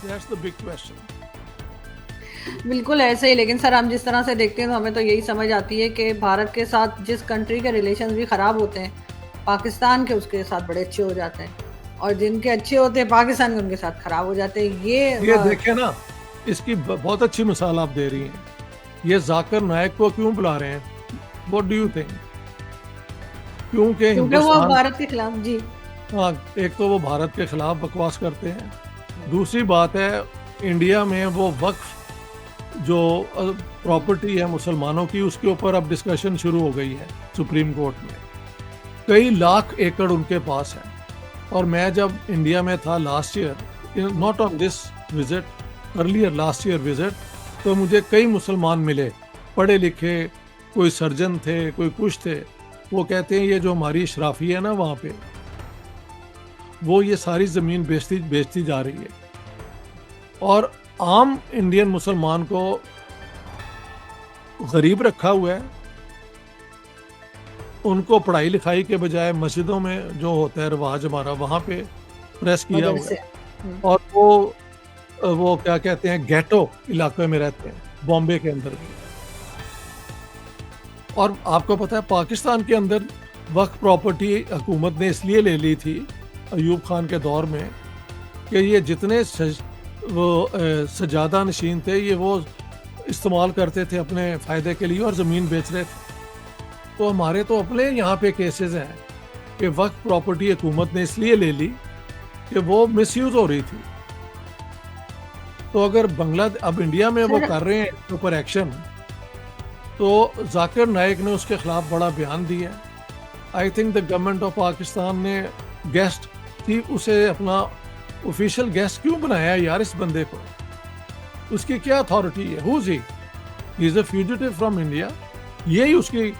That's the big question. बिल्कुल ऐसे ही, लेकिन सर हम जिस तरह से देखते हैं तो हमें तो यही समझ आती है कि भारत के साथ जिस कंट्री के रिलेशंस भी ख़राब होते हैं, पाकिस्तान के उसके साथ बड़े अच्छे हो जाते हैं, और जिनके अच्छे होते हैं पाकिस्तान के उनके साथ ख़राब हो जाते हैं। ये देखें ना, इसकी बहुत अच्छी मिसाल आप दे रही हैं। ये जाकिर नायक को क्यों बुला रहे हैं? What do you think? क्योंकि क्योंकि वो हिंदुस्तान, भारत के खिलाफ जी। हाँ, एक तो वो भारत के खिलाफ बकवास करते हैं, दूसरी बात है इंडिया में वो वक्फ जो प्रॉपर्टी है मुसलमानों की, उसके ऊपर अब डिस्कशन शुरू हो गई है सुप्रीम कोर्ट में। कई लाख एकड़ उनके पास है। और मैं जब इंडिया में था last year, not on this visit, earlier last year visit, तो मुझे कई मुसलमान मिले, पढ़े लिखे, कोई सर्जन थे, कोई कुछ थे। वो कहते हैं ये जो हमारी शराफी है ना वहाँ पे, वो ये सारी ज़मीन बेचती जा रही है, और आम इंडियन मुसलमान को गरीब रखा हुआ है। उनको पढ़ाई लिखाई के बजाय मस्जिदों में जो होता है रिवाज हमारा, वहाँ पे प्रेस किया हुआ मदरसे। है। और वो क्या कहते हैं, गेटो इलाके में रहते हैं, बॉम्बे के अंदर भी। और आपको पता है पाकिस्तान के अंदर वक्फ प्रॉपर्टी हुकूमत ने इसलिए ले ली थी अयूब खान के दौर में कि ये जितने सजादा नशीन थे, ये वो इस्तेमाल करते थे अपने फ़ायदे के लिए और ज़मीन बेच रहे थे। तो हमारे तो अपने यहाँ पे केसेस हैं कि वक्फ प्रॉपर्टी हुकूमत ने इसलिए ले ली कि वो मिसयूज़ हो रही थी। तो अगर अब इंडिया में वो कर रहे हैं इसके ऊपर एक्शन, तो जाकिर नायक ने उसके खिलाफ बड़ा बयान दिया। I think the government of Pakistan ने गेस्ट थी, उसे अपना ऑफिशियल गेस्ट क्यों बनाया यार इस बंदे को? उसकी क्या अथॉरिटी है? Who is he is a fugitive from India. यही उसकी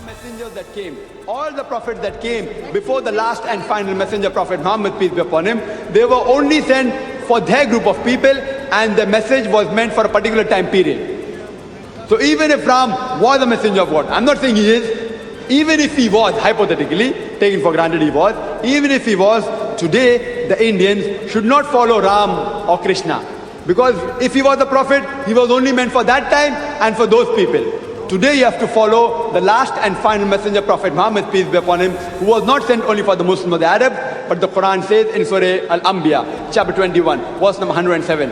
messengers that came, all the prophets that came before the last and final messenger, Prophet Muhammad, peace be upon him, they were only sent for their group of people, and the message was meant for a particular time period. So even if Ram was a messenger of God, I'm not saying he is, even if he was, hypothetically, taken for granted he was, even if he was, today the Indians should not follow Ram or Krishna. Because if he was a prophet, he was only meant for that time and for those people. Today you have to follow the last and final messenger, Prophet Muhammad, peace be upon him, who was not sent only for the Muslims or the Arabs, but the Quran says in Surah Al-Anbiya, chapter 21, verse number 107,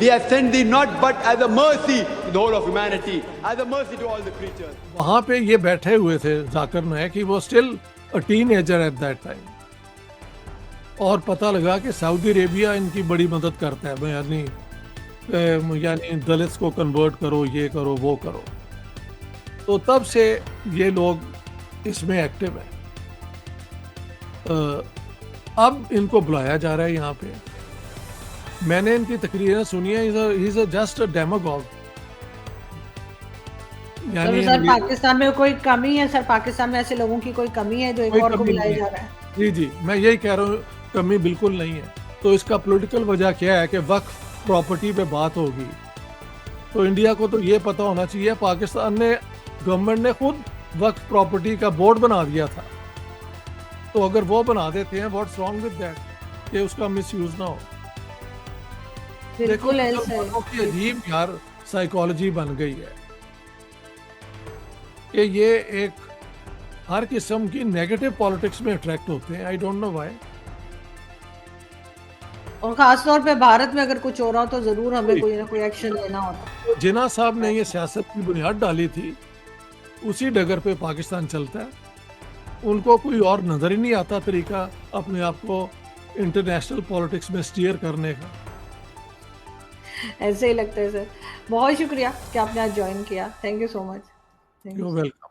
We have sent thee not but as a mercy to the whole of humanity, as a mercy to all the creatures. वहाँ पे ये बैठे हुए थे जाकिर नायक, कि वो still a teenager at that time, और पता लगा कि सऊदी अरेबिया इनकी बड़ी मदद करता है, यानी दलित्स को कन्वर्ट करो, ये करो, वो करो। तो तब से ये लोग इसमें एक्टिव हैं। अब इनको बुलाया जा रहा है यहाँ पे। मैंने इनकी तकरीरें सुनी है, he is just a demagogue. यानी सर पाकिस्तान में कोई कमी है? सर पाकिस्तान में ऐसे लोगों की कोई कमी है जो एक और को बुलाया जा रहा है? जी जी, मैं यही कह रहा हूँ, कमी बिल्कुल नहीं है। तो इसका पॉलिटिकल वजह क्या है कि वक्फ प्रॉपर्टी पे बात होगी, तो इंडिया को तो ये पता होना चाहिए। पाकिस्तान ने, गवर्नमेंट ने खुद वक्फ प्रॉपर्टी का बोर्ड बना दिया था, तो अगर वो बना देते हैं, व्हाट्स रॉन्ग विद दैट, कि उसका मिसयूज ना हो। देखो की अजीब यार साइकोलॉजी बन गई है कि ये एक हर किस्म की नेगेटिव पॉलिटिक्स में अट्रैक्ट होते हैं। I don't know why. और खास तौर पे भारत में अगर कुछ हो रहा हो तो जरूर हमें कोई ना कोई एक्शन लेना होता। जिन्ना साहब ने ये सियासत की बुनियाद डाली थी, उसी डगर पे पाकिस्तान चलता है। उनको कोई और नजर ही नहीं आता तरीका अपने आप को इंटरनेशनल पॉलिटिक्स में स्टीयर करने का। ऐसे ही लगता है सर। बहुत शुक्रिया कि आपने आज ज्वाइन किया। Thank you so much. You welcome.